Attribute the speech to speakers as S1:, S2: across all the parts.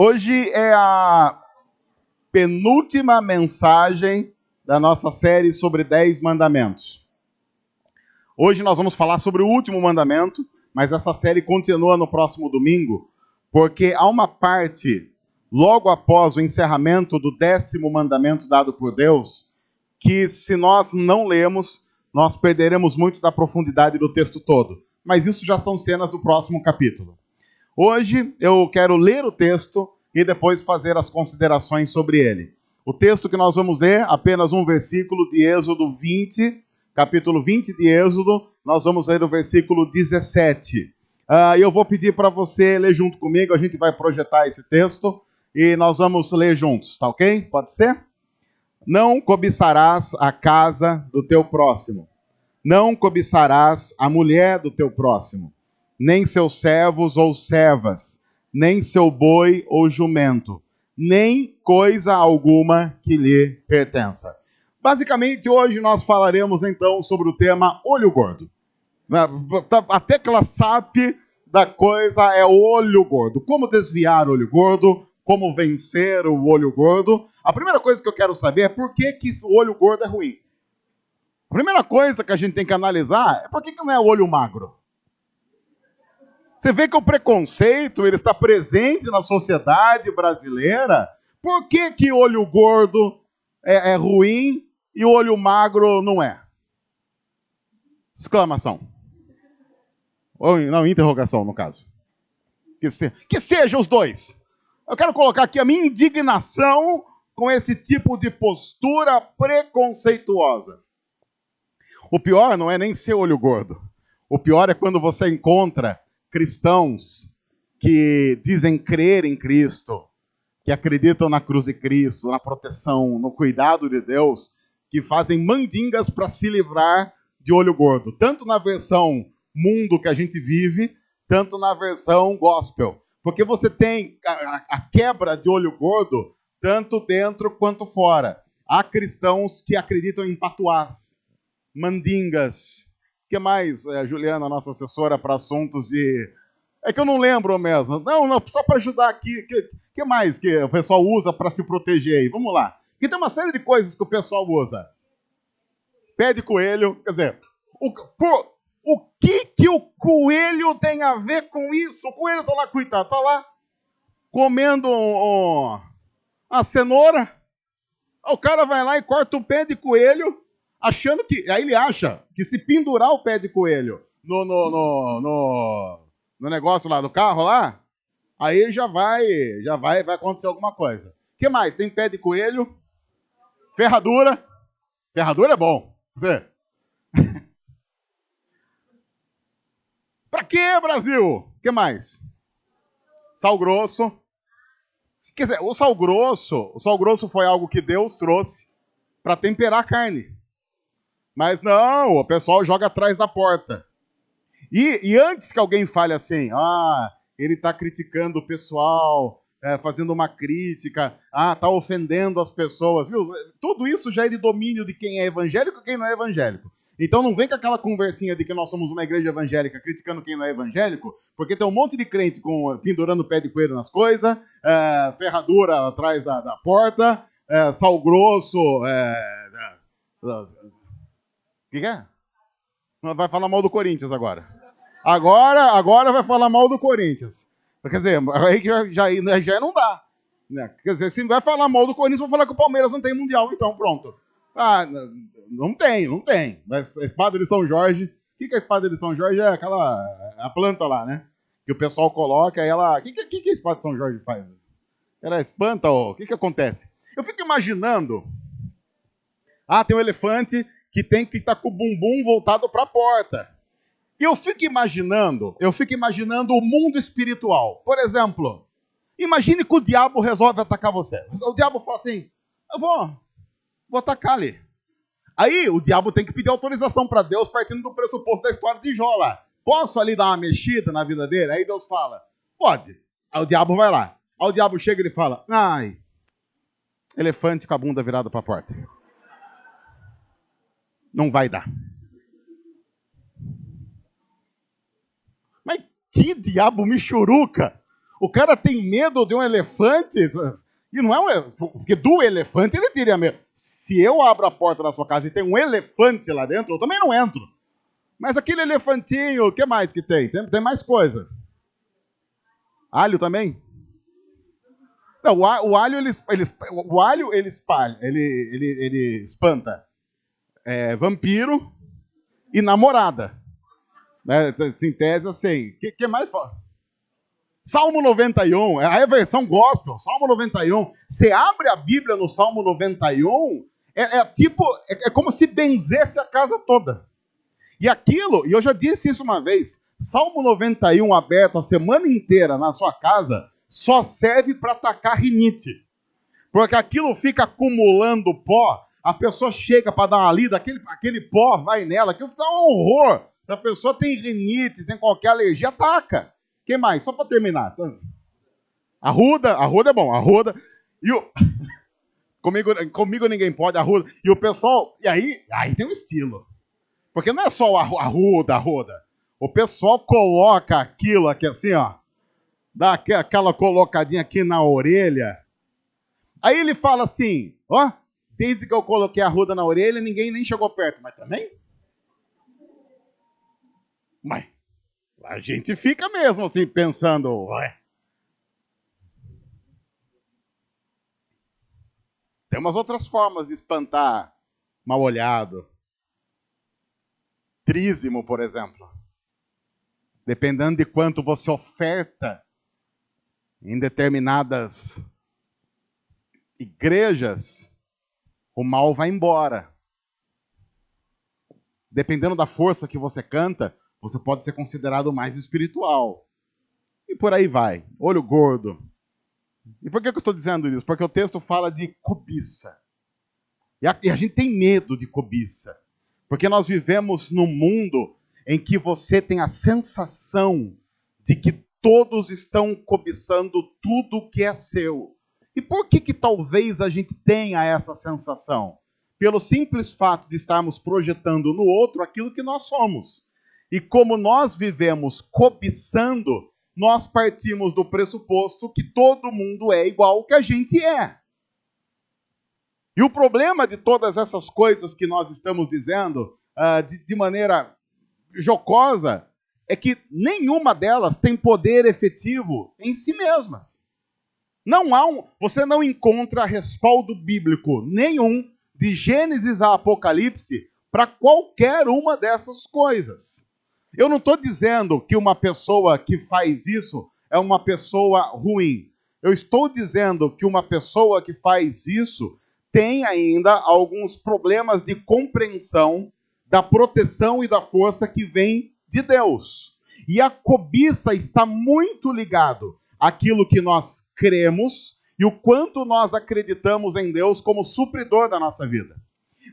S1: Hoje é a penúltima mensagem da nossa série sobre 10 mandamentos. Hoje nós vamos falar sobre o último mandamento, mas essa série continua no próximo domingo, porque há uma parte, logo após o encerramento do 10º mandamento dado por Deus, que se nós não lemos, nós perderemos muito da profundidade do texto todo. Mas isso já são cenas do próximo capítulo. Hoje eu quero ler o texto e depois fazer as considerações sobre ele. O texto que nós vamos ler, apenas um versículo de Êxodo 20, capítulo 20 de Êxodo, nós vamos ler o versículo 17. Eu vou pedir para você ler junto comigo, a gente vai projetar esse texto e nós vamos ler juntos, tá ok? Pode ser? Não cobiçarás a casa do teu próximo, não cobiçarás a mulher do teu próximo, nem seus servos ou servas, nem seu boi ou jumento, nem coisa alguma que lhe pertença. Basicamente, hoje nós falaremos então sobre o tema olho gordo. A tecla SAP da coisa é olho gordo. Como desviar o olho gordo, como vencer o olho gordo. A primeira coisa que eu quero saber é por que o olho gordo é ruim. A primeira coisa que a gente tem que analisar é por que não é o olho magro. Você vê que o preconceito ele está presente na sociedade brasileira. Por que olho gordo é ruim e o olho magro não é? Exclamação. Ou não, interrogação, no caso. Que sejam os dois. Eu quero colocar aqui a minha indignação com esse tipo de postura preconceituosa. O pior não é nem ser olho gordo. O pior é quando você encontra cristãos que dizem crer em Cristo, que acreditam na cruz de Cristo, na proteção, no cuidado de Deus, que fazem mandingas para se livrar de olho gordo. Tanto na versão mundo que a gente vive, tanto na versão gospel. Porque você tem a quebra de olho gordo, tanto dentro quanto fora. Há cristãos que acreditam em patuás, mandingas. O que mais, Juliana, nossa assessora para assuntos de... É que eu não lembro mesmo. Não, só para ajudar aqui. O que mais que o pessoal usa para se proteger aí? Vamos lá. Porque tem uma série de coisas que o pessoal usa. Pé de coelho, quer dizer, o que o coelho tem a ver com isso? O coelho está lá, coitado, está lá comendo a cenoura. O cara vai lá e corta o pé de coelho, achando que... Aí ele acha que se pendurar o pé de coelho no negócio lá do carro lá, aí já vai acontecer alguma coisa. O que mais? Tem pé de coelho, ferradura. Ferradura é bom. Quer dizer, pra quê, Brasil? O que mais? Sal grosso. Quer dizer, o sal grosso foi algo que Deus trouxe para temperar a carne. Mas não, o pessoal joga atrás da porta. E antes que alguém fale assim, ele está criticando o pessoal, fazendo uma crítica, está ofendendo as pessoas, viu? Tudo isso já é de domínio de quem é evangélico e quem não é evangélico. Então não vem com aquela conversinha de que nós somos uma igreja evangélica criticando quem não é evangélico, porque tem um monte de crente pendurando pé de coelho nas coisas, ferradura atrás da porta, sal grosso, o que é? Vai falar mal do Corinthians agora. Agora vai falar mal do Corinthians. Quer dizer, aí já não dá. Né? Quer dizer, se vai falar mal do Corinthians, vai falar que o Palmeiras não tem Mundial, então pronto. Não tem. Mas a espada de São Jorge... O que é a espada de São Jorge? É a planta lá, né? Que o pessoal coloca e ela... O que a espada de São Jorge faz? Ela espanta ou... O que acontece? Eu fico imaginando... tem um elefante que tem que estar com o bumbum voltado para a porta. E eu fico imaginando o mundo espiritual. Por exemplo, imagine que o diabo resolve atacar você. O diabo fala assim, eu vou atacar ali. Aí o diabo tem que pedir autorização para Deus, partindo do pressuposto da história de Jó lá. Posso ali dar uma mexida na vida dele? Aí Deus fala, pode. Aí o diabo vai lá. Aí o diabo chega e ele fala, elefante com a bunda virada para a porta. Não vai dar. Mas que diabo michuruca! O cara tem medo de um elefante. E não é porque do elefante ele teria medo. Se eu abro a porta da sua casa e tem um elefante lá dentro, eu também não entro. Mas aquele elefantinho, o que mais que tem? Tem mais coisa. Alho também? Não, o alho ele espalha, ele espanta vampiro e namorada. Né? Em tese, assim. O que mais fala? Salmo 91, aí a versão gospel, Salmo 91. Você abre a Bíblia no Salmo 91, é como se benzesse a casa toda. E aquilo, e eu já disse isso uma vez, Salmo 91 aberto a semana inteira na sua casa, só serve para atacar rinite. Porque aquilo fica acumulando pó, a pessoa chega para dar uma lida, aquele pó vai nela, aquilo fica um horror. Se a pessoa tem rinite, tem qualquer alergia, ataca. O que mais? Só para terminar. Arruda é bom, arruda. E comigo ninguém pode, arruda. E o pessoal, e aí tem um estilo. Porque não é só arruda. O pessoal coloca aquilo aqui assim, ó. Dá aquela colocadinha aqui na orelha. Aí ele fala assim, ó, desde que eu coloquei a arruda na orelha, ninguém nem chegou perto. Mas também? Mas a gente fica mesmo assim, pensando, ué. Tem umas outras formas de espantar mal-olhado. Trízimo, por exemplo. Dependendo de quanto você oferta em determinadas igrejas, o mal vai embora. Dependendo da força que você canta, você pode ser considerado mais espiritual. E por aí vai. Olho gordo. E por que eu estou dizendo isso? Porque o texto fala de cobiça. E a gente tem medo de cobiça. Porque nós vivemos num mundo em que você tem a sensação de que todos estão cobiçando tudo que é seu. E por que talvez a gente tenha essa sensação? Pelo simples fato de estarmos projetando no outro aquilo que nós somos. E como nós vivemos cobiçando, nós partimos do pressuposto que todo mundo é igual que a gente é. E o problema de todas essas coisas que nós estamos dizendo, de maneira jocosa, é que nenhuma delas tem poder efetivo em si mesmas. Você não encontra respaldo bíblico nenhum, de Gênesis a Apocalipse, para qualquer uma dessas coisas. Eu não estou dizendo que uma pessoa que faz isso é uma pessoa ruim. Eu estou dizendo que uma pessoa que faz isso tem ainda alguns problemas de compreensão da proteção e da força que vem de Deus. E a cobiça está muito ligado àquilo que nós cremos e o quanto nós acreditamos em Deus como supridor da nossa vida.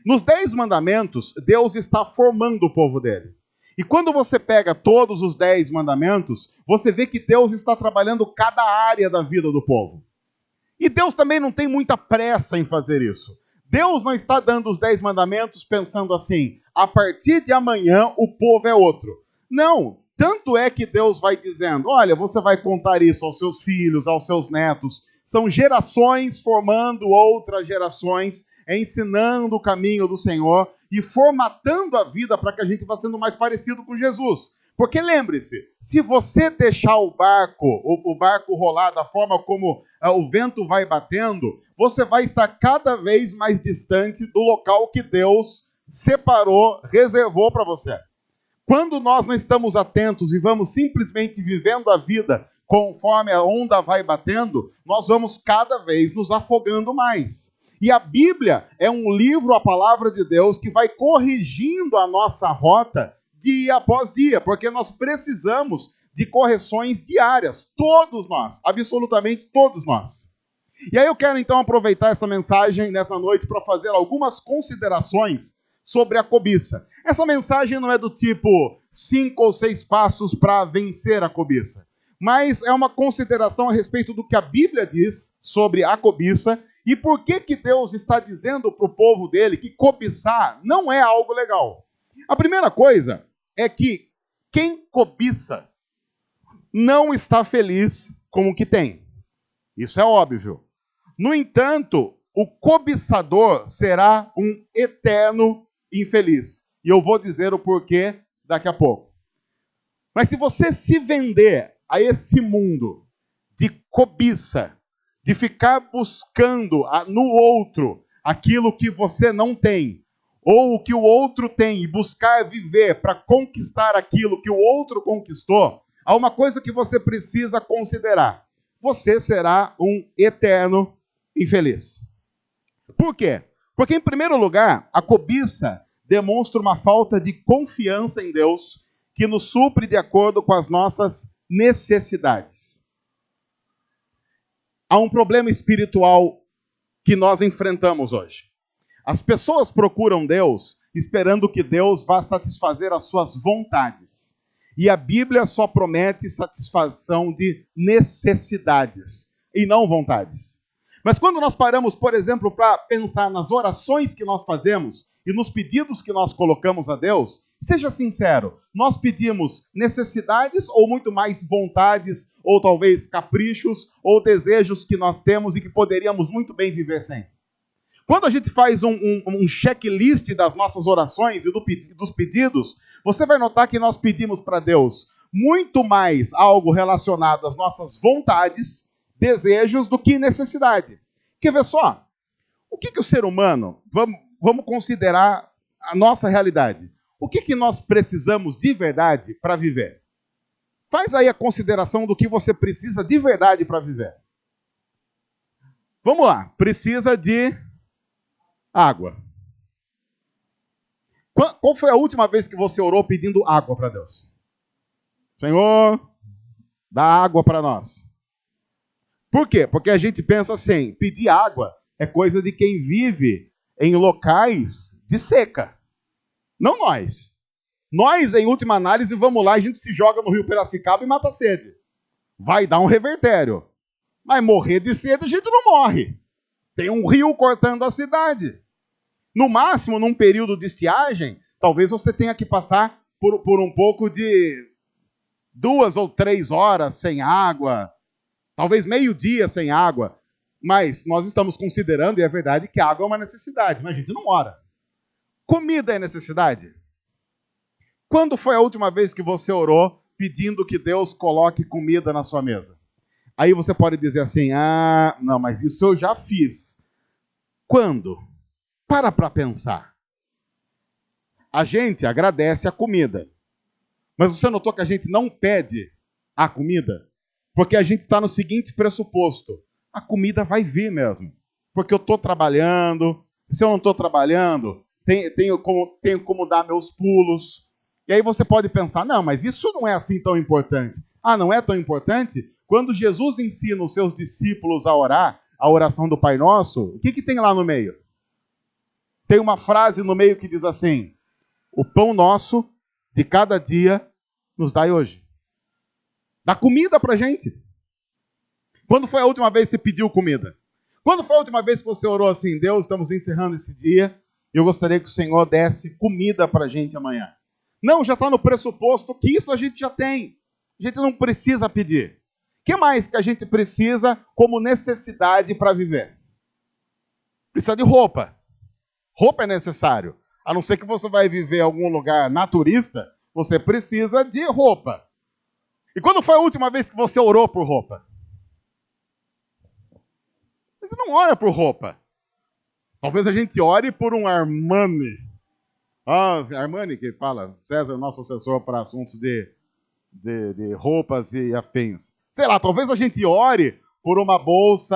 S1: Nos 10 mandamentos, Deus está formando o povo dele. E quando você pega todos os 10 mandamentos, você vê que Deus está trabalhando cada área da vida do povo. E Deus também não tem muita pressa em fazer isso. Deus não está dando os 10 mandamentos pensando assim, a partir de amanhã o povo é outro. Não, tanto é que Deus vai dizendo, olha, você vai contar isso aos seus filhos, aos seus netos. São gerações formando outras gerações, ensinando o caminho do Senhor e formatando a vida para que a gente vá sendo mais parecido com Jesus. Porque lembre-se, se você deixar o barco rolar da forma como o vento vai batendo, você vai estar cada vez mais distante do local que Deus separou, reservou para você. Quando nós não estamos atentos e vamos simplesmente vivendo a vida conforme a onda vai batendo, nós vamos cada vez nos afogando mais. E a Bíblia é um livro, a palavra de Deus, que vai corrigindo a nossa rota dia após dia, porque nós precisamos de correções diárias, todos nós, absolutamente todos nós. E aí eu quero então aproveitar essa mensagem nessa noite para fazer algumas considerações sobre a cobiça. Essa mensagem não é do tipo 5 ou 6 passos para vencer a cobiça, mas é uma consideração a respeito do que a Bíblia diz sobre a cobiça e por que Deus está dizendo para o povo dele que cobiçar não é algo legal. A primeira coisa é que quem cobiça não está feliz com o que tem. Isso é óbvio. No entanto, o cobiçador será um eterno infeliz. E eu vou dizer o porquê daqui a pouco. Mas se você se vender a esse mundo de cobiça, de ficar buscando no outro aquilo que você não tem, ou o que o outro tem, e buscar viver para conquistar aquilo que o outro conquistou, há uma coisa que você precisa considerar. Você será um eterno infeliz. Por quê? Porque, em primeiro lugar, a cobiça demonstra uma falta de confiança em Deus que nos supre de acordo com as nossas necessidades. Há um problema espiritual que nós enfrentamos hoje. As pessoas procuram Deus esperando que Deus vá satisfazer as suas vontades. E a Bíblia só promete satisfação de necessidades e não vontades. Mas quando nós paramos, por exemplo, para pensar nas orações que nós fazemos e nos pedidos que nós colocamos a Deus, seja sincero, nós pedimos necessidades ou muito mais vontades, ou talvez caprichos, ou desejos que nós temos e que poderíamos muito bem viver sem? Quando a gente faz um checklist das nossas orações e dos pedidos, você vai notar que nós pedimos para Deus muito mais algo relacionado às nossas vontades, desejos, do que necessidade. Quer ver só? O que o ser humano, vamos considerar a nossa realidade. O que nós precisamos de verdade para viver? Faz aí a consideração do que você precisa de verdade para viver. Vamos lá. Precisa de água. Qual foi a última vez que você orou pedindo água para Deus? Senhor, dá água para nós. Por quê? Porque a gente pensa assim, pedir água é coisa de quem vive em locais de seca. Não nós. Nós, em última análise, vamos lá, a gente se joga no rio Piracicaba e mata a sede. Vai dar um revertério. Mas morrer de sede a gente não morre. Tem um rio cortando a cidade. No máximo, num período de estiagem, talvez você tenha que passar por um pouco de 2 ou 3 horas sem água, talvez meio-dia sem água. Mas nós estamos considerando, e é verdade, que a água é uma necessidade, mas a gente não ora. Comida é necessidade? Quando foi a última vez que você orou pedindo que Deus coloque comida na sua mesa? Aí você pode dizer assim, não, mas isso eu já fiz. Quando? Para pensar. A gente agradece a comida. Mas você notou que a gente não pede a comida? Porque a gente está no seguinte pressuposto. A comida vai vir mesmo. Porque eu estou trabalhando. Se eu não estou trabalhando, tenho como dar meus pulos. E aí você pode pensar, não, mas isso não é assim tão importante. Não é tão importante? Quando Jesus ensina os seus discípulos a orar, a oração do Pai Nosso, o que tem lá no meio? Tem uma frase no meio que diz assim, o pão nosso de cada dia nos dai hoje. Dá comida pra gente. Quando foi a última vez que você pediu comida? Quando foi a última vez que você orou assim, Deus, estamos encerrando esse dia, e eu gostaria que o Senhor desse comida pra gente amanhã. Não, já está no pressuposto que isso a gente já tem. A gente não precisa pedir. O que mais que a gente precisa como necessidade para viver? Precisa de roupa. Roupa é necessário. A não ser que você vai viver em algum lugar naturista, você precisa de roupa. E quando foi a última vez que você orou por roupa? Você não ora por roupa. Talvez a gente ore por um Armani. Armani que fala, César, nosso assessor para assuntos de roupas e afins. Sei lá, talvez a gente ore por uma bolsa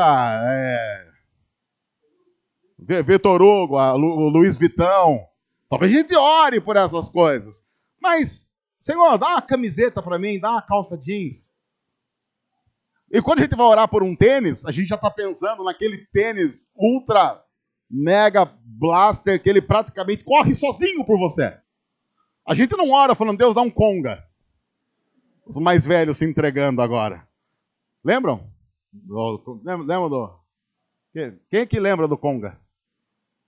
S1: Vitor Hugo, o Louis Vuitton. Talvez a gente ore por essas coisas. Mas, Senhor, dá uma camiseta para mim, dá uma calça jeans. E quando a gente vai orar por um tênis, a gente já está pensando naquele tênis ultra mega blaster que ele praticamente corre sozinho por você. A gente não ora falando, Deus, dá um conga. Os mais velhos se entregando agora. Lembram? Lembram do... Quem que lembra do conga?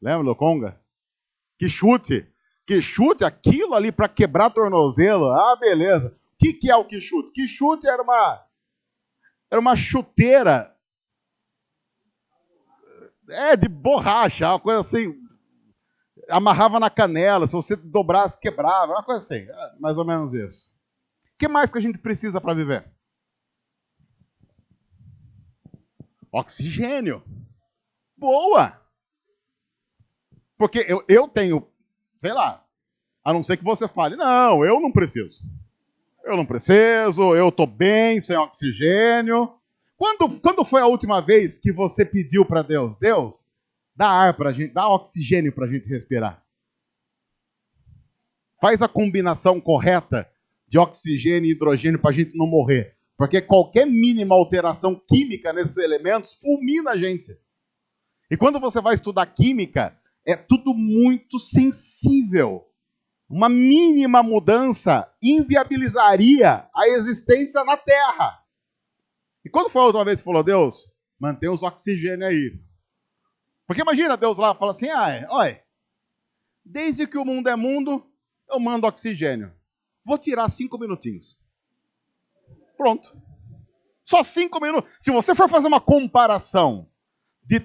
S1: Lembra do conga? Que chute. Que chute, aquilo ali para quebrar tornozelo. Beleza. O que é o que chute? Que chute era Era uma chuteira de borracha, uma coisa assim. Amarrava na canela, se você dobrasse, quebrava, uma coisa assim. Mais ou menos isso. O que mais que a gente precisa para viver? Oxigênio. Boa! Porque eu tenho, sei lá, a não ser que você fale, não, eu não preciso. Eu não preciso, eu estou bem, sem oxigênio. Quando foi a última vez que você pediu para Deus, Deus, dá ar pra gente, dá oxigênio para a gente respirar? Faz a combinação correta de oxigênio e hidrogênio para a gente não morrer. Porque qualquer mínima alteração química nesses elementos fulmina a gente. E quando você vai estudar química, é tudo muito sensível. Uma mínima mudança inviabilizaria a existência na Terra. E quando foi a última vez que falou, Deus, mantém os oxigênios aí. Porque imagina Deus lá fala assim, olha, desde que o mundo é mundo, eu mando oxigênio. Vou tirar 5 minutinhos. Pronto. Só 5 minutos. Se você for fazer uma comparação de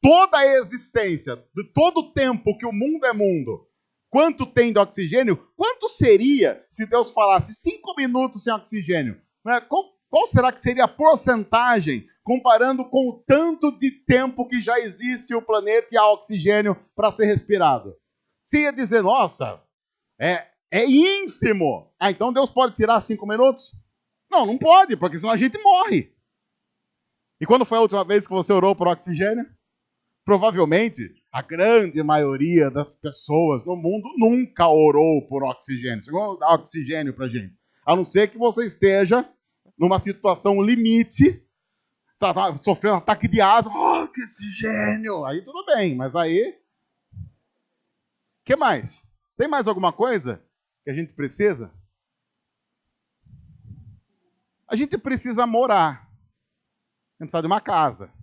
S1: toda a existência, de todo o tempo que o mundo é mundo, quanto tem de oxigênio, quanto seria se Deus falasse 5 minutos sem oxigênio? Qual será que seria a porcentagem comparando com o tanto de tempo que já existe o planeta e há oxigênio para ser respirado? Você ia dizer, nossa, é ínfimo. Então Deus pode tirar 5 minutos? Não, não pode, porque senão a gente morre. E quando foi a última vez que você orou por oxigênio? Provavelmente, a grande maioria das pessoas no mundo nunca orou por oxigênio. Você vai dar oxigênio para a gente. A não ser que você esteja numa situação limite, tá sofrendo um ataque de asma, que oxigênio! Aí tudo bem, mas aí... O que mais? Tem mais alguma coisa que a gente precisa? A gente precisa morar. A gente precisa de uma casa.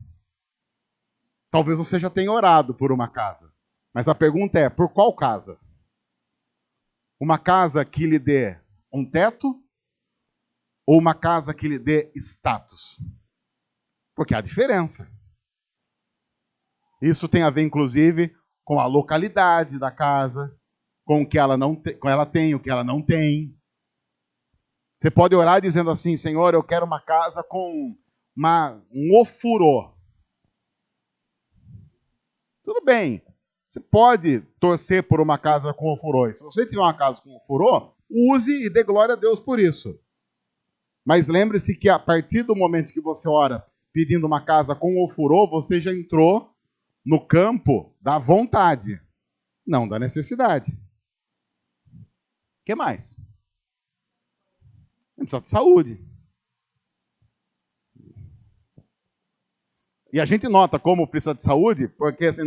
S1: Talvez você já tenha orado por uma casa. Mas a pergunta é, por qual casa? Uma casa que lhe dê um teto ou uma casa que lhe dê status? Porque há diferença. Isso tem a ver, inclusive, com a localidade da casa, com o que ela tem, o que ela não tem. Você pode orar dizendo assim, Senhor, eu quero uma casa com um ofurô. Tudo bem, você pode torcer por uma casa com ofurô. Se você tiver uma casa com ofurô, use e dê glória a Deus por isso. Mas lembre-se que a partir do momento que você ora pedindo uma casa com ofurô, você já entrou no campo da vontade, não da necessidade. O que mais? Precisa de saúde. E a gente nota como precisa de saúde, porque assim,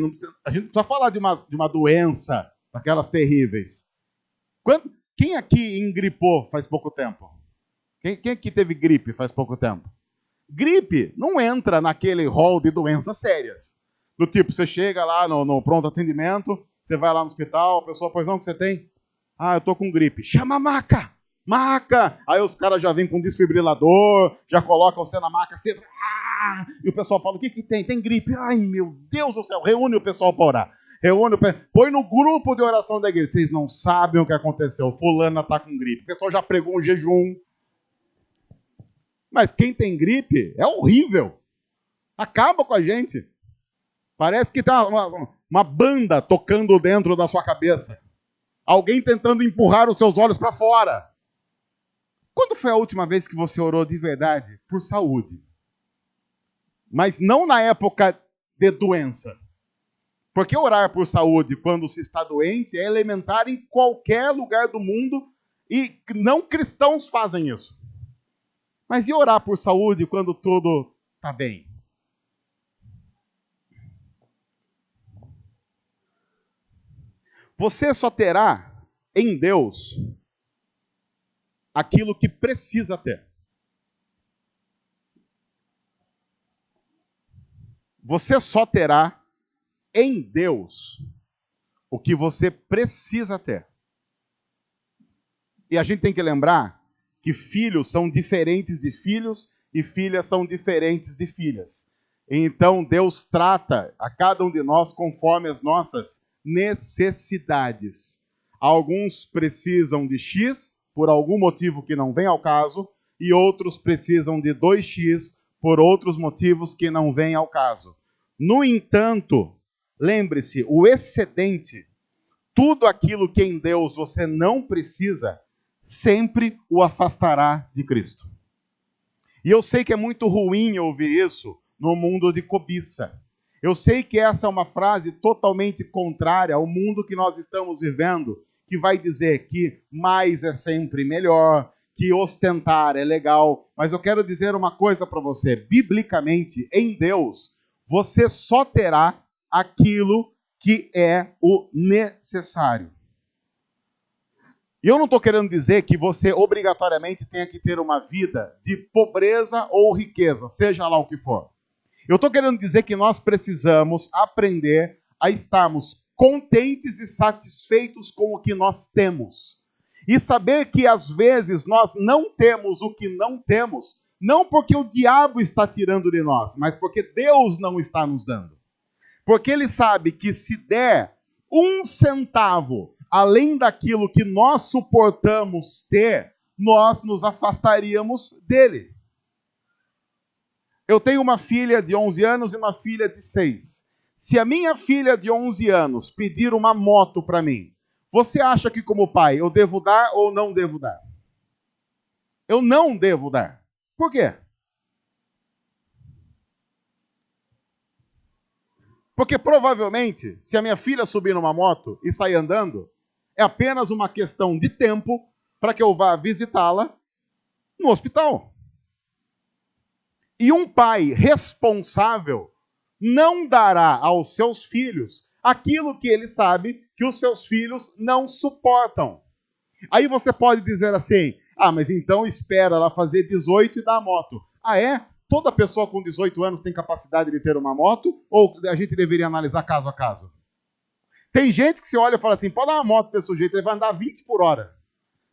S1: a gente não precisa falar de uma doença, daquelas terríveis. Quem aqui engripou faz pouco tempo? Quem aqui teve gripe faz pouco tempo? Gripe não entra naquele rol de doenças sérias. Do tipo, você chega lá no pronto atendimento, você vai lá no hospital, a pessoa, pois não, o que você tem? Eu tô com gripe. Chama a maca! Maca! Aí os caras já vêm com desfibrilador, já colocam você na maca, você... E o pessoal fala, o que tem? Tem gripe. Ai, meu Deus do céu. Reúne o pessoal para orar. Põe no grupo de oração da igreja. Vocês não sabem o que aconteceu. Fulana está com gripe. O pessoal já pregou um jejum. Mas quem tem gripe é horrível. Acaba com a gente. Parece que tem uma banda tocando dentro da sua cabeça. Alguém tentando empurrar os seus olhos para fora. Quando foi a última vez que você orou de verdade por saúde? Mas não na época de doença. Porque orar por saúde quando se está doente é elementar em qualquer lugar do mundo e não cristãos fazem isso. Mas e orar por saúde quando tudo está bem? Você só terá em Deus aquilo que precisa ter. Você só terá em Deus o que você precisa ter. E a gente tem que lembrar que filhos são diferentes de filhos e filhas são diferentes de filhas. Então Deus trata a cada um de nós conforme as nossas necessidades. Alguns precisam de X por algum motivo que não vem ao caso, e outros precisam de 2x por outros motivos que não vêm ao caso. No entanto, lembre-se, o excedente, tudo aquilo que em Deus você não precisa, sempre o afastará de Cristo. E eu sei que é muito ruim ouvir isso no mundo de cobiça. Eu sei que essa é uma frase totalmente contrária ao mundo que nós estamos vivendo, que vai dizer que mais é sempre melhor, que ostentar é legal. Mas eu quero dizer uma coisa para você. Biblicamente, em Deus, você só terá aquilo que é o necessário. E eu não estou querendo dizer que você obrigatoriamente tenha que ter uma vida de pobreza ou riqueza, seja lá o que for. Eu estou querendo dizer que nós precisamos aprender a estarmos contentes e satisfeitos com o que nós temos. E saber que às vezes nós não temos o que não temos, não porque o diabo está tirando de nós, mas porque Deus não está nos dando. Porque ele sabe que se der 1 centavo além daquilo que nós suportamos ter, nós nos afastaríamos dele. Eu tenho uma filha de 11 anos e uma filha de 6. Se a minha filha de 11 anos pedir uma moto para mim, você acha que como pai eu devo dar ou não devo dar? Eu não devo dar. Por quê? Porque provavelmente, se a minha filha subir numa moto e sair andando, é apenas uma questão de tempo para que eu vá visitá-la no hospital. E um pai responsável não dará aos seus filhos aquilo que ele sabe que os seus filhos não suportam. Aí você pode dizer assim, mas então espera ela fazer 18 e dar a moto. Ah, é? Toda pessoa com 18 anos tem capacidade de ter uma moto? Ou a gente deveria analisar caso a caso? Tem gente que se olha e fala assim, pode dar uma moto para esse sujeito, ele vai andar 20 por hora.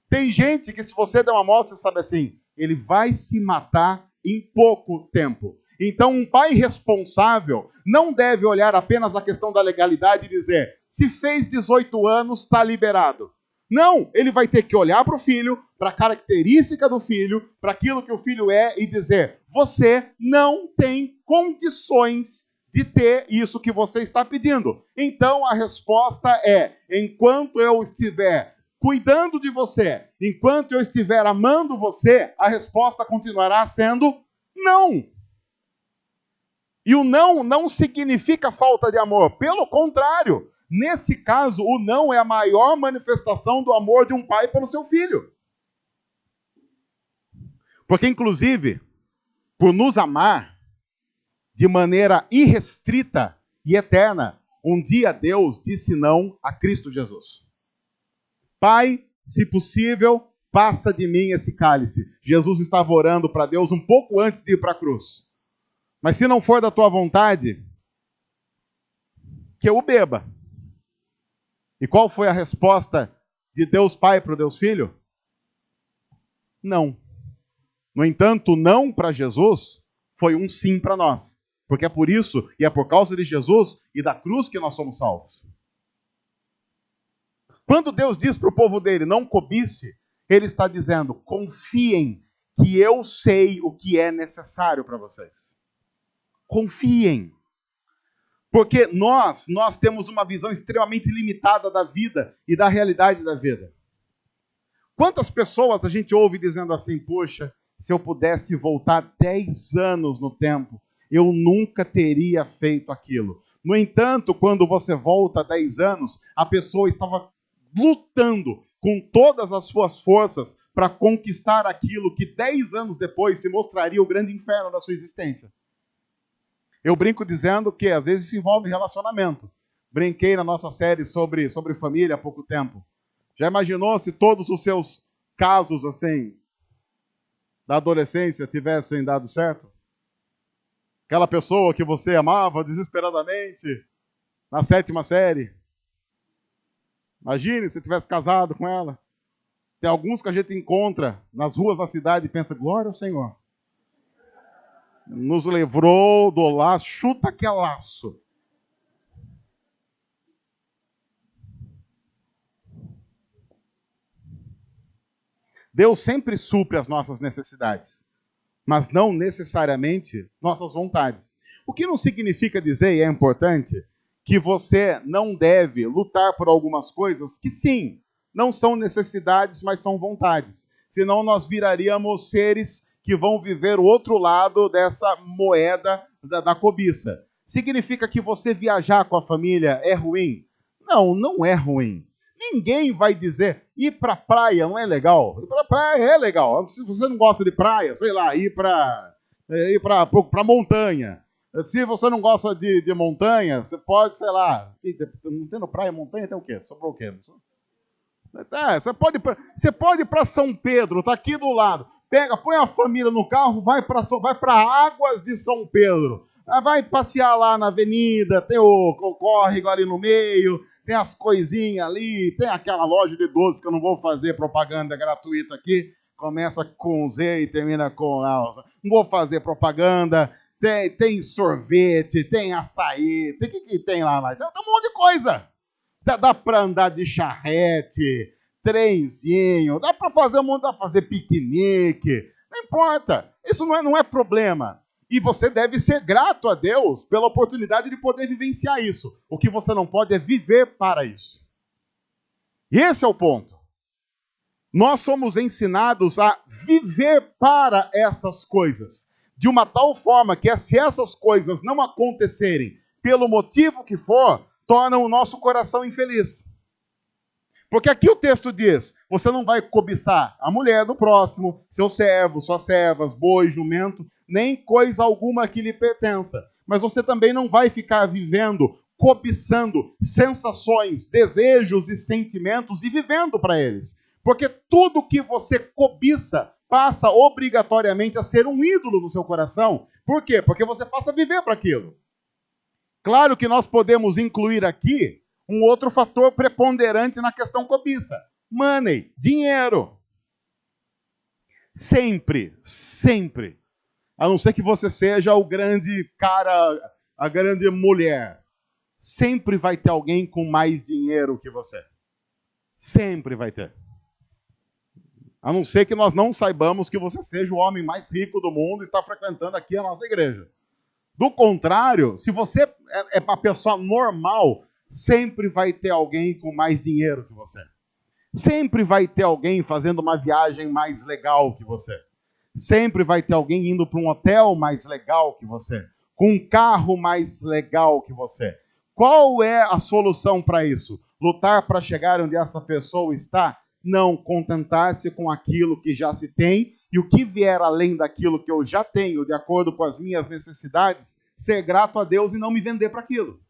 S1: Tem gente que se você der uma moto, você sabe assim, ele vai se matar em pouco tempo. Então, um pai responsável não deve olhar apenas a questão da legalidade e dizer, se fez 18 anos, está liberado. Não, ele vai ter que olhar para o filho, para a característica do filho, para aquilo que o filho é e dizer, você não tem condições de ter isso que você está pedindo. Então, a resposta é, enquanto eu estiver cuidando de você, enquanto eu estiver amando você, a resposta continuará sendo não. E o não significa falta de amor. Pelo contrário, nesse caso, o não é a maior manifestação do amor de um pai pelo seu filho. Porque, inclusive, por nos amar de maneira irrestrita e eterna, um dia Deus disse não a Cristo Jesus. Pai, se possível, passa de mim esse cálice. Jesus estava orando para Deus um pouco antes de ir para a cruz. Mas se não for da tua vontade, que eu o beba. E qual foi a resposta de Deus Pai para o Deus Filho? Não. No entanto, não para Jesus foi um sim para nós. Porque é por isso e é por causa de Jesus e da cruz que nós somos salvos. Quando Deus diz para o povo dele, não cobice, ele está dizendo, confiem que eu sei o que é necessário para vocês. Confiem. Porque nós temos uma visão extremamente limitada da vida e da realidade da vida. Quantas pessoas a gente ouve dizendo assim, poxa, se eu pudesse voltar 10 anos no tempo, eu nunca teria feito aquilo. No entanto, quando você volta 10 anos, a pessoa estava lutando com todas as suas forças para conquistar aquilo que 10 anos depois se mostraria o grande inferno da sua existência. Eu brinco dizendo que às vezes isso envolve relacionamento. Brinquei na nossa série sobre família há pouco tempo. Já imaginou se todos os seus casos assim da adolescência tivessem dado certo? Aquela pessoa que você amava desesperadamente na 7ª série. Imagine se tivesse casado com ela. Tem alguns que a gente encontra nas ruas da cidade e pensa, glória ao Senhor. Nos livrou do laço, chuta que é laço. Deus sempre supre as nossas necessidades, mas não necessariamente nossas vontades. O que não significa dizer, e é importante, que você não deve lutar por algumas coisas que, sim, não são necessidades, mas são vontades. Senão nós viraríamos seres que vão viver o outro lado dessa moeda da cobiça. Significa que você viajar com a família é ruim? Não, não é ruim. Ninguém vai dizer, ir pra praia não é legal. Ir pra praia é legal. Se você não gosta de praia, sei lá, ir pra montanha. Se você não gosta de montanha, você pode, sei lá, não tendo praia, montanha, tem o quê? Sobrou o quê? Você pode ir para São Pedro, tá aqui do lado. Pega, põe a família no carro, vai para Águas de São Pedro. Vai passear lá na avenida, tem o córrego ali no meio, tem as coisinhas ali, tem aquela loja de doces que eu não vou fazer propaganda gratuita aqui. Começa com Z e termina com A. Não vou fazer propaganda. Tem sorvete, tem açaí, tem o que tem lá mais? Tem um monte de coisa. Dá para andar de charrete, trenzinho, dá para fazer um monte, dá para fazer piquenique. Não importa, isso não é problema. E você deve ser grato a Deus pela oportunidade de poder vivenciar isso. O que você não pode é viver para isso. E esse é o ponto. Nós somos ensinados a viver para essas coisas. De uma tal forma que se essas coisas não acontecerem, pelo motivo que for, tornam o nosso coração infeliz. Porque aqui o texto diz, você não vai cobiçar a mulher do próximo, seu servo, suas servas, boi, jumento, nem coisa alguma que lhe pertença. Mas você também não vai ficar vivendo, cobiçando sensações, desejos e sentimentos e vivendo para eles. Porque tudo que você cobiça passa obrigatoriamente a ser um ídolo no seu coração. Por quê? Porque você passa a viver para aquilo. Claro que nós podemos incluir aqui um outro fator preponderante na questão cobiça. Money, dinheiro. Sempre, sempre. A não ser que você seja o grande cara, a grande mulher. Sempre vai ter alguém com mais dinheiro que você. Sempre vai ter. A não ser que nós não saibamos que você seja o homem mais rico do mundo e está frequentando aqui a nossa igreja. Do contrário, se você é uma pessoa normal, sempre vai ter alguém com mais dinheiro que você. Sempre vai ter alguém fazendo uma viagem mais legal que você. Sempre vai ter alguém indo para um hotel mais legal que você. Com um carro mais legal que você. Qual é a solução para isso? Lutar para chegar onde essa pessoa está? Não, contentar-se com aquilo que já se tem e o que vier além daquilo que eu já tenho, de acordo com as minhas necessidades, ser grato a Deus e não me vender para aquilo.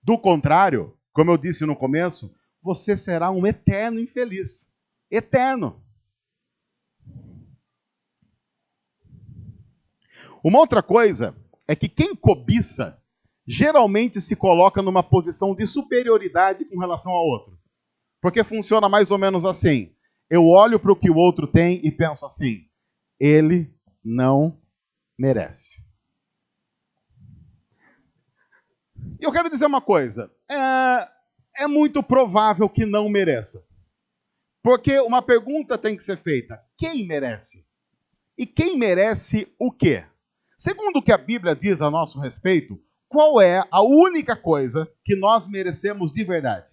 S1: Do contrário, como eu disse no começo, você será um eterno infeliz. Eterno. Uma outra coisa é que quem cobiça geralmente se coloca numa posição de superioridade com relação ao outro. Porque funciona mais ou menos assim. Eu olho para o que o outro tem e penso assim, ele não merece. E eu quero dizer uma coisa, é muito provável que não mereça. Porque uma pergunta tem que ser feita, quem merece? E quem merece o quê? Segundo o que a Bíblia diz a nosso respeito, qual é a única coisa que nós merecemos de verdade?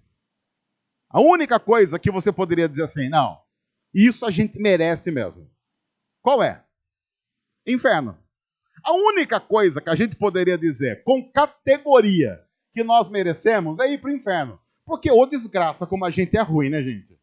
S1: A única coisa que você poderia dizer assim, não, isso a gente merece mesmo. Qual é? Inferno. A única coisa que a gente poderia dizer com categoria que nós merecemos é ir para o inferno. Porque, ô desgraça, como a gente é ruim, né, gente?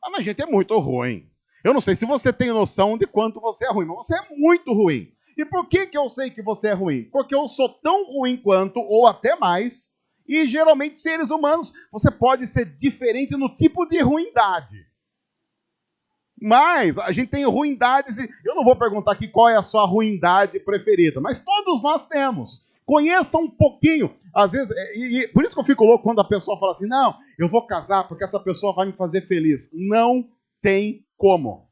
S1: Mas a gente é muito ruim. Eu não sei se você tem noção de quanto você é ruim, mas você é muito ruim. E por que eu sei que você é ruim? Porque eu sou tão ruim quanto, ou até mais. E geralmente seres humanos, você pode ser diferente no tipo de ruindade. Mas a gente tem ruindades, e eu não vou perguntar aqui qual é a sua ruindade preferida, mas todos nós temos. Conheça um pouquinho. Às vezes, e por isso que eu fico louco quando a pessoa fala assim, não, eu vou casar porque essa pessoa vai me fazer feliz. Não tem como.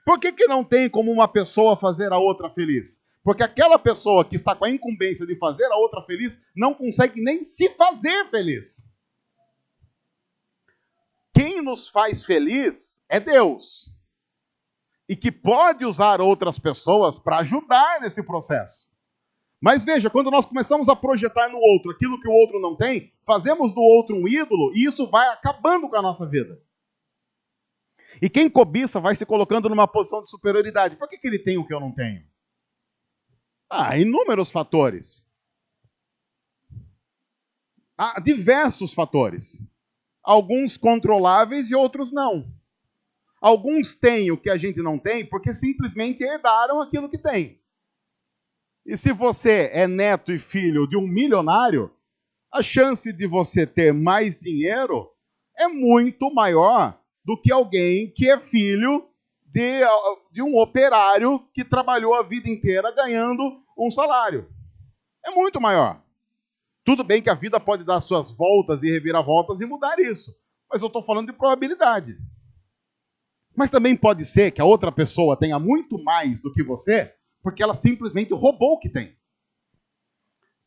S1: Por que não tem como uma pessoa fazer a outra feliz? Porque aquela pessoa que está com a incumbência de fazer a outra feliz não consegue nem se fazer feliz. Quem nos faz feliz é Deus. E que pode usar outras pessoas para ajudar nesse processo. Mas veja, quando nós começamos a projetar no outro aquilo que o outro não tem, fazemos do outro um ídolo e isso vai acabando com a nossa vida. E quem cobiça vai se colocando numa posição de superioridade. Por que ele tem o que eu não tenho? Inúmeros fatores. Há diversos fatores. Alguns controláveis e outros não. Alguns têm o que a gente não tem porque simplesmente herdaram aquilo que tem. E se você é neto e filho de um milionário, a chance de você ter mais dinheiro é muito maior do que alguém que é filho de um operário que trabalhou a vida inteira ganhando um salário. É muito maior. Tudo bem que a vida pode dar suas voltas e reviravoltas e mudar isso. Mas eu estou falando de probabilidade. Mas também pode ser que a outra pessoa tenha muito mais do que você, porque ela simplesmente roubou o que tem.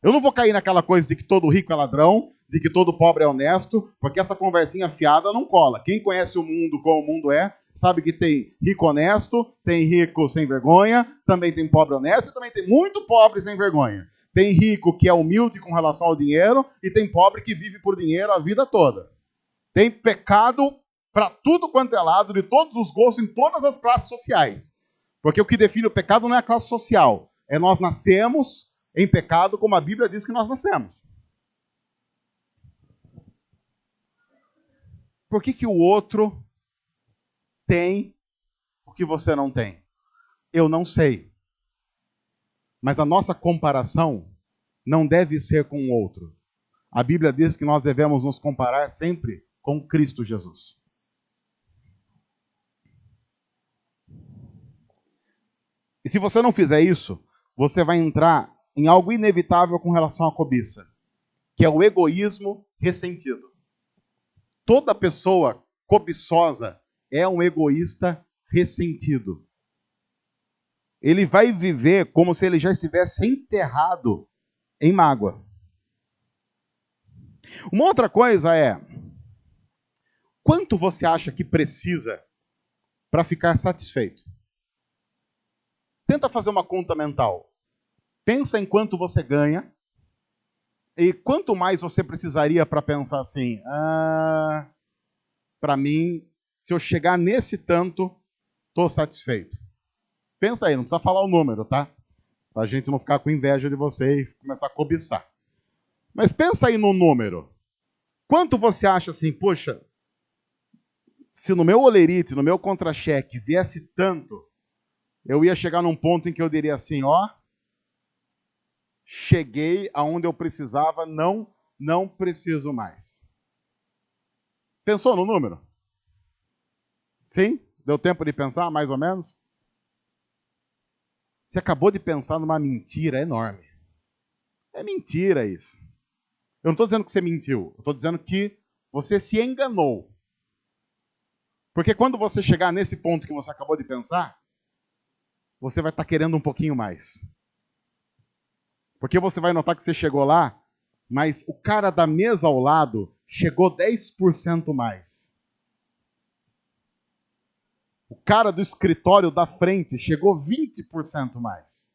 S1: Eu não vou cair naquela coisa de que todo rico é ladrão, de que todo pobre é honesto, porque essa conversinha fiada não cola. Quem conhece o mundo como o mundo é, sabe que tem rico honesto, tem rico sem vergonha, também tem pobre honesto e também tem muito pobre sem vergonha. Tem rico que é humilde com relação ao dinheiro e tem pobre que vive por dinheiro a vida toda. Tem pecado para tudo quanto é lado, de todos os gostos, em todas as classes sociais. Porque o que define o pecado não é a classe social. É nós nascemos em pecado, como a Bíblia diz que nós nascemos. Por que o outro tem o que você não tem? Eu não sei. Mas a nossa comparação não deve ser com o outro. A Bíblia diz que nós devemos nos comparar sempre com Cristo Jesus. E se você não fizer isso, você vai entrar em algo inevitável com relação à cobiça, que é o egoísmo ressentido. Toda pessoa cobiçosa é um egoísta ressentido. Ele vai viver como se ele já estivesse enterrado em mágoa. Uma outra coisa é, quanto você acha que precisa para ficar satisfeito? Tenta fazer uma conta mental. Pensa em quanto você ganha e quanto mais você precisaria para pensar assim, para mim, se eu chegar nesse tanto, estou satisfeito. Pensa aí, não precisa falar o número, tá? Para a gente não ficar com inveja de você e começar a cobiçar. Mas pensa aí no número. Quanto você acha assim, poxa, se no meu olerite, no meu contra-cheque viesse tanto, eu ia chegar num ponto em que eu diria assim, cheguei aonde eu precisava, não preciso mais. Pensou no número? Sim? Deu tempo de pensar, mais ou menos? Você acabou de pensar numa mentira enorme. É mentira isso. Eu não estou dizendo que você mentiu. Eu estou dizendo que você se enganou. Porque quando você chegar nesse ponto que você acabou de pensar, você vai estar querendo um pouquinho mais. Porque você vai notar que você chegou lá, mas o cara da mesa ao lado chegou 10% mais. O cara do escritório da frente chegou 20% mais.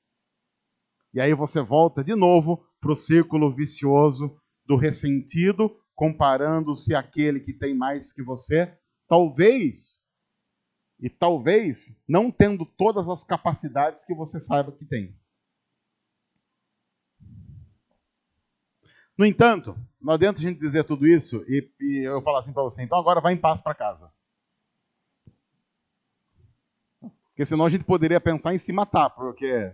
S1: E aí você volta de novo para o círculo vicioso do ressentido, comparando-se àquele que tem mais que você, talvez não tendo todas as capacidades que você saiba que tem. No entanto, não adianta a gente dizer tudo isso e eu falar assim para você, então agora vai em paz para casa. Porque senão a gente poderia pensar em se matar, porque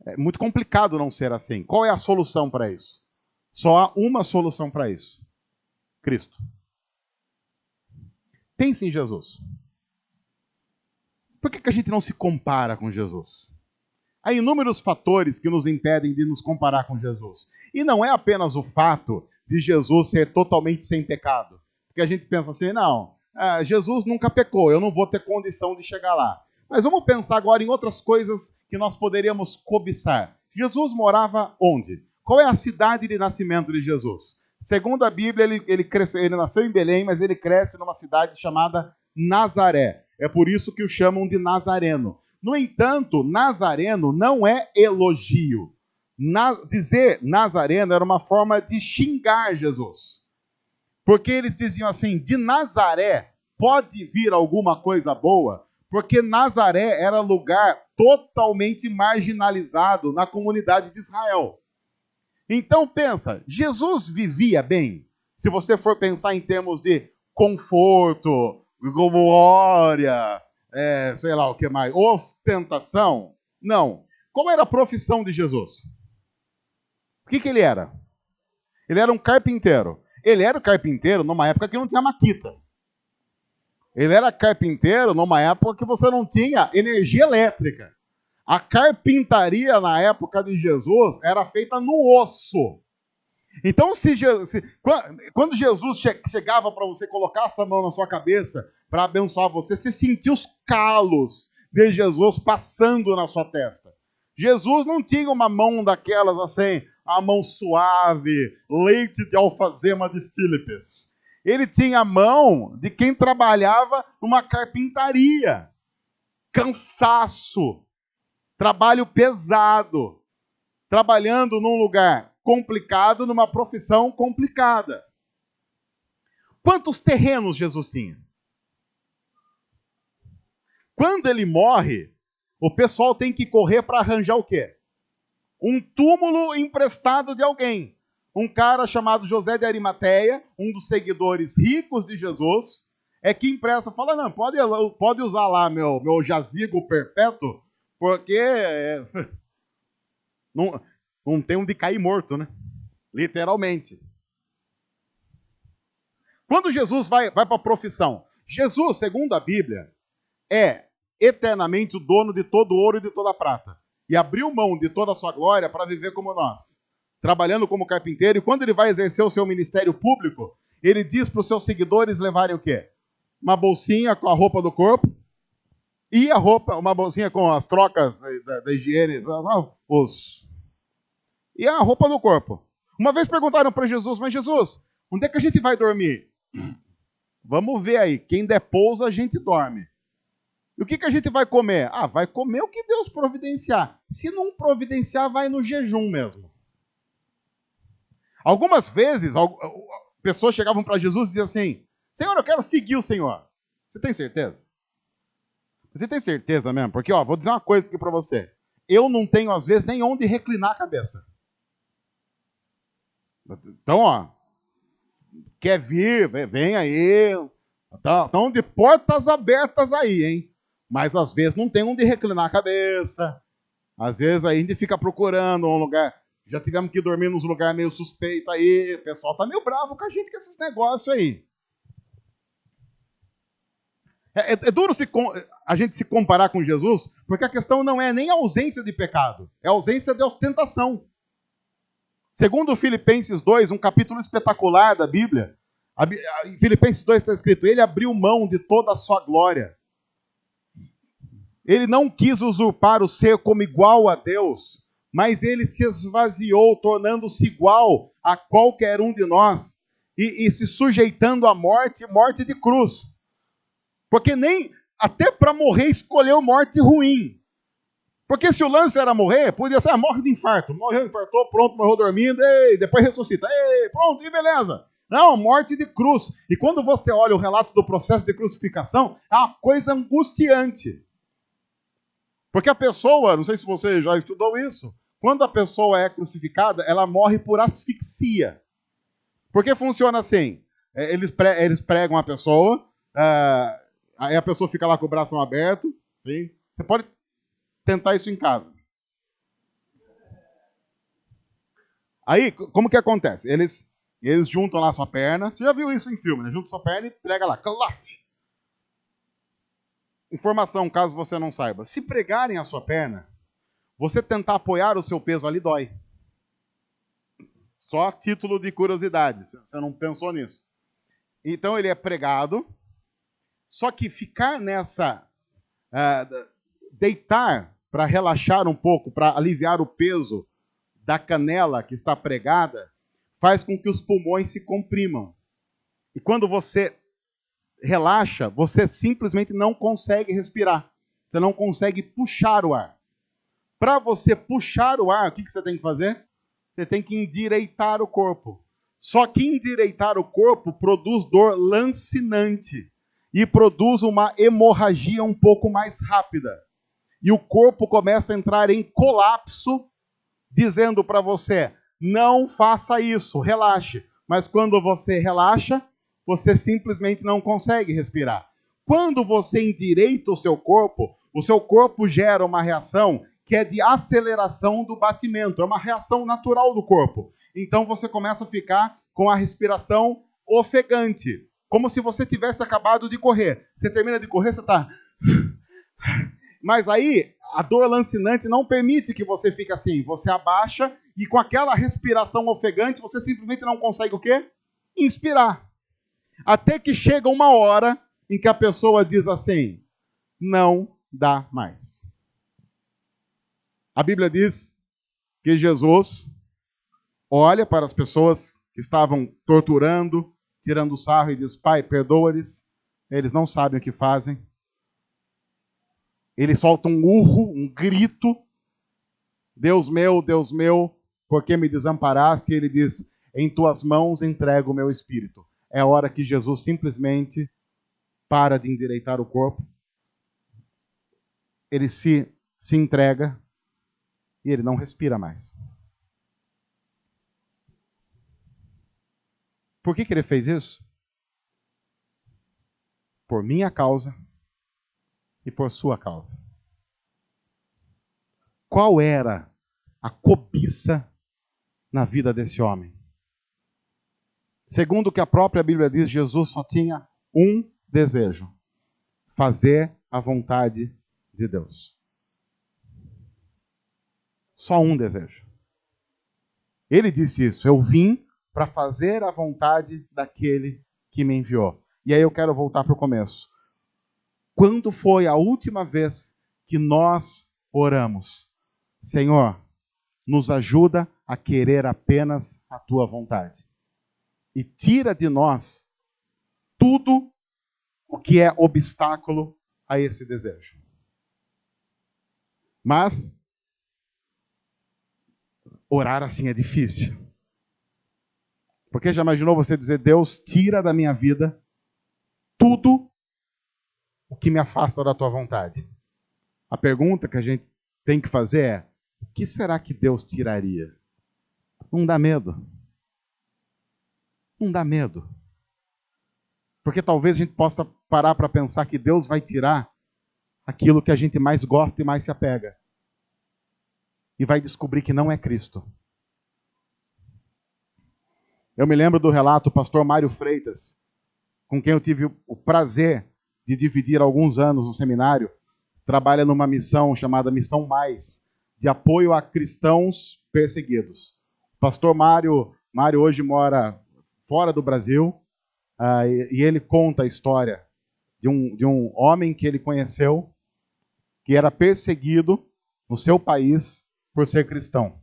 S1: é muito complicado não ser assim. Qual é a solução para isso? Só há uma solução para isso. Cristo. Pense em Jesus. Por que a gente não se compara com Jesus? Há inúmeros fatores que nos impedem de nos comparar com Jesus. E não é apenas o fato de Jesus ser totalmente sem pecado. Porque a gente pensa assim, não, Jesus nunca pecou, eu não vou ter condição de chegar lá. Mas vamos pensar agora em outras coisas que nós poderíamos cobiçar. Jesus morava onde? Qual é a cidade de nascimento de Jesus? Segundo a Bíblia, ele nasceu em Belém, mas ele cresce numa cidade chamada Nazaré. É por isso que o chamam de Nazareno. No entanto, Nazareno não é elogio. Dizer Nazareno era uma forma de xingar Jesus. Porque eles diziam assim, de Nazaré pode vir alguma coisa boa? Porque Nazaré era lugar totalmente marginalizado na comunidade de Israel. Então pensa, Jesus vivia bem? Se você for pensar em termos de conforto, glória, sei lá o que mais, ostentação? Não. Qual era a profissão de Jesus? O que ele era? Ele era um carpinteiro. Ele era carpinteiro numa época que não tinha maquita. Ele era carpinteiro numa época que você não tinha energia elétrica. A carpintaria na época de Jesus era feita no osso. Então, quando Jesus chegava para você, colocasse a mão na sua cabeça para abençoar você, você sentia os calos de Jesus passando na sua testa. Jesus não tinha uma mão daquelas assim, a mão suave, leite de alfazema de Fílipes. Ele tinha a mão de quem trabalhava numa carpintaria. Cansaço, trabalho pesado, trabalhando num lugar complicado, numa profissão complicada. Quantos terrenos Jesus tinha? Quando ele morre, o pessoal tem que correr para arranjar o quê? Um túmulo emprestado de alguém. Um cara chamado José de Arimateia, um dos seguidores ricos de Jesus, é que empresta, fala, não, pode usar lá meu jazigo perpétuo, porque não tem onde cair morto, né? Literalmente. Quando Jesus vai para a profissão, Jesus, segundo a Bíblia, é eternamente o dono de todo o ouro e de toda a prata. E abriu mão de toda a sua glória para viver como nós, trabalhando como carpinteiro. E quando ele vai exercer o seu ministério público, ele diz para os seus seguidores levarem o quê? Uma bolsinha com a roupa do corpo e uma bolsinha com as trocas da higiene, e a roupa do corpo. Uma vez perguntaram para Jesus, mas Jesus, onde é que a gente vai dormir? Vamos ver aí, quem der pouso a gente dorme. E o que a gente vai comer? Vai comer o que Deus providenciar. Se não providenciar, vai no jejum mesmo. Algumas vezes, pessoas chegavam para Jesus e diziam assim, Senhor, eu quero seguir o Senhor. Você tem certeza? Você tem certeza mesmo? Porque, vou dizer uma coisa aqui para você. Eu não tenho, às vezes, nem onde reclinar a cabeça. Então, quer vir, vem aí. Estão de portas abertas aí, hein? Mas, às vezes, não tem onde reclinar a cabeça. Às vezes, aí a gente fica procurando um lugar. Já tivemos que dormir nos lugares meio suspeitos aí. O pessoal tá meio bravo com a gente com esses negócios aí. É duro a gente se comparar com Jesus, porque a questão não é nem a ausência de pecado, é a ausência de ostentação. Segundo Filipenses 2, um capítulo espetacular da Bíblia, em Filipenses 2 está escrito, ele abriu mão de toda a sua glória. Ele não quis usurpar o ser como igual a Deus, mas ele se esvaziou, tornando-se igual a qualquer um de nós, e se sujeitando à morte de cruz. Porque nem, até para morrer, escolheu morte ruim. Porque se o lance era morrer, podia ser, morre de infarto. Morreu, infartou, pronto, morreu dormindo, depois ressuscita, pronto, e beleza. Não, morte de cruz. E quando você olha o relato do processo de crucificação, é uma coisa angustiante. Porque a pessoa, não sei se você já estudou isso, quando a pessoa é crucificada, ela morre por asfixia. Porque funciona assim, eles pregam a pessoa, aí a pessoa fica lá com o braço aberto, sim? Você pode tentar isso em casa. Aí, como que acontece? Eles juntam lá a sua perna, você já viu isso em filme, né? Juntam sua perna e prega lá, calaf. Informação, caso você não saiba. Se pregarem a sua perna, você tentar apoiar o seu peso ali dói. Só a título de curiosidade, você não pensou nisso. Então ele é pregado, só que ficar deitar para relaxar um pouco, para aliviar o peso da canela que está pregada, faz com que os pulmões se comprimam. E quando você relaxa, você simplesmente não consegue respirar. Você não consegue puxar o ar. Para você puxar o ar, o que você tem que fazer? Você tem que endireitar o corpo. Só que endireitar o corpo produz dor lancinante e produz uma hemorragia um pouco mais rápida. E o corpo começa a entrar em colapso, dizendo para você, não faça isso, relaxe. Mas quando você relaxa, você simplesmente não consegue respirar. Quando você endireita o seu corpo gera uma reação que é de aceleração do batimento, é uma reação natural do corpo. Então você começa a ficar com a respiração ofegante, como se você tivesse acabado de correr. Você termina de correr, você está... Mas aí, a dor lancinante não permite que você fique assim. Você abaixa e com aquela respiração ofegante, você simplesmente não consegue o quê? Inspirar. Até que chega uma hora em que a pessoa diz assim, não dá mais. A Bíblia diz que Jesus olha para as pessoas que estavam torturando, tirando sarro e diz, Pai, perdoa-lhes, eles não sabem o que fazem. Ele solta um urro, um grito, Deus meu, por que me desamparaste? E ele diz, em tuas mãos entrego o meu espírito. É a hora que Jesus simplesmente para de endireitar o corpo, ele se entrega e ele não respira mais. Por que ele fez isso? Por minha causa e por sua causa. Qual era a cobiça na vida desse homem? Segundo o que a própria Bíblia diz, Jesus só tinha um desejo: fazer a vontade de Deus. Só um desejo. Ele disse isso, eu vim para fazer a vontade daquele que me enviou. E aí eu quero voltar para o começo. Quando foi a última vez que nós oramos? Senhor, nos ajuda a querer apenas a tua vontade. E tira de nós tudo o que é obstáculo a esse desejo. Mas orar assim é difícil. Porque já imaginou você dizer, Deus, tira da minha vida tudo o que me afasta da tua vontade? A pergunta que a gente tem que fazer é, o que será que Deus tiraria? Não dá medo. Não dá medo. Porque talvez a gente possa parar para pensar que Deus vai tirar aquilo que a gente mais gosta e mais se apega. E vai descobrir que não é Cristo. Eu me lembro do relato do pastor Mário Freitas, com quem eu tive o prazer de dividir alguns anos no seminário. Trabalha numa missão chamada Missão Mais, de apoio a cristãos perseguidos. O pastor Mário hoje mora fora do Brasil, e ele conta a história de um homem que ele conheceu, que era perseguido no seu país por ser cristão.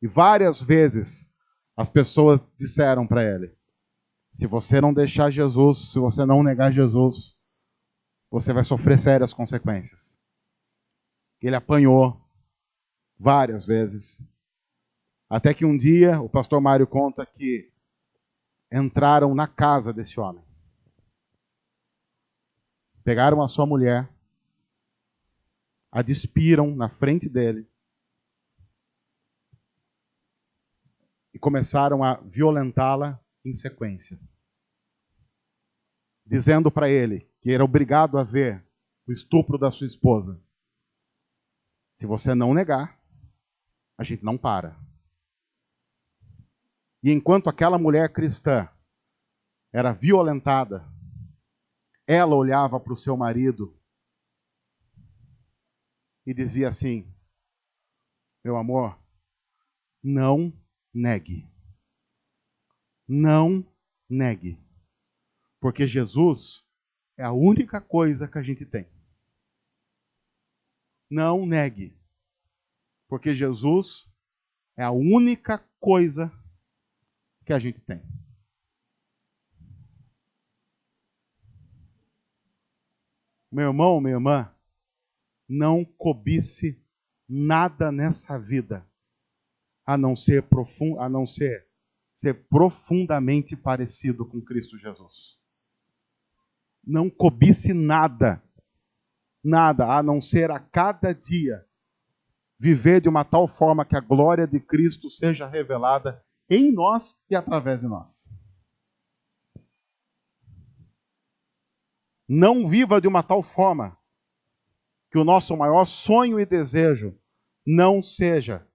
S1: E várias vezes as pessoas disseram para ele, se você não deixar Jesus, se você não negar Jesus, você vai sofrer sérias consequências. Ele apanhou várias vezes. Até que um dia, o pastor Mário conta que entraram na casa desse homem. Pegaram a sua mulher, a despiram na frente dele e começaram a violentá-la em sequência. Dizendo para ele que era obrigado a ver o estupro da sua esposa. Se você não negar, a gente não para. E enquanto aquela mulher cristã era violentada, ela olhava para o seu marido e dizia assim, meu amor, não negue. Não negue. Porque Jesus é a única coisa que a gente tem. Não negue. Porque Jesus é a única coisa que a gente tem. Meu irmão, minha irmã, não cobice nada nessa vida, a não ser ser profundamente parecido com Cristo Jesus. Não cobice nada, a não ser a cada dia viver de uma tal forma que a glória de Cristo seja revelada em nós e através de nós. Não viva de uma tal forma que o nosso maior sonho e desejo não seja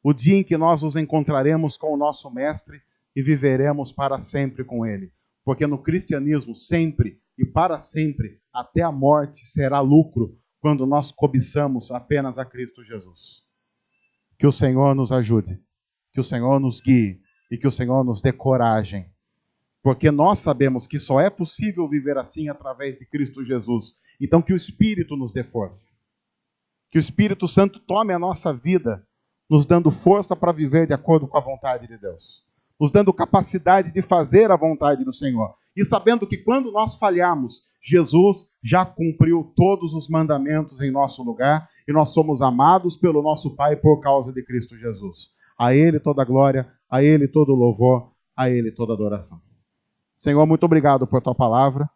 S1: o dia em que nós nos encontraremos com o nosso Mestre e viveremos para sempre com Ele. Porque no cristianismo, sempre e para sempre, até a morte, será lucro quando nós cobiçamos apenas a Cristo Jesus. Que o Senhor nos ajude, que o Senhor nos guie e que o Senhor nos dê coragem. Porque nós sabemos que só é possível viver assim através de Cristo Jesus. Então que o Espírito nos dê força. Que o Espírito Santo tome a nossa vida, nos dando força para viver de acordo com a vontade de Deus. Nos dando capacidade de fazer a vontade do Senhor. E sabendo que quando nós falharmos, Jesus já cumpriu todos os mandamentos em nosso lugar e nós somos amados pelo nosso Pai por causa de Cristo Jesus. A Ele toda a glória, a Ele todo o louvor, a Ele toda a adoração. Senhor, muito obrigado por Tua palavra.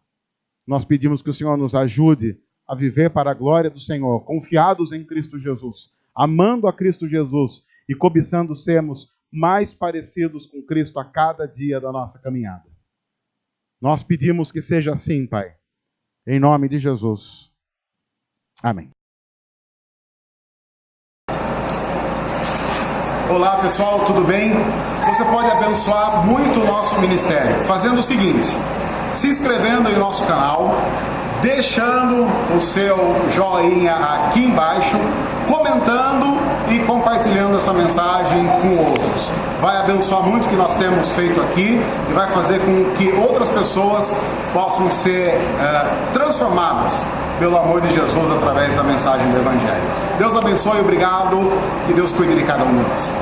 S1: Nós pedimos que o Senhor nos ajude a viver para a glória do Senhor, confiados em Cristo Jesus, amando a Cristo Jesus e cobiçando sermos mais parecidos com Cristo a cada dia da nossa caminhada. Nós pedimos que seja assim, Pai, em nome de Jesus. Amém.
S2: Olá pessoal, tudo bem? Você pode abençoar muito o nosso ministério fazendo o seguinte: se inscrevendo em nosso canal, deixando o seu joinha aqui embaixo, comentando e compartilhando essa mensagem com outros. Vai abençoar muito o que nós temos feito aqui e vai fazer com que outras pessoas possam ser transformadas pelo amor de Jesus através da mensagem do Evangelho. Deus abençoe, obrigado, que Deus cuide de cada um de nós.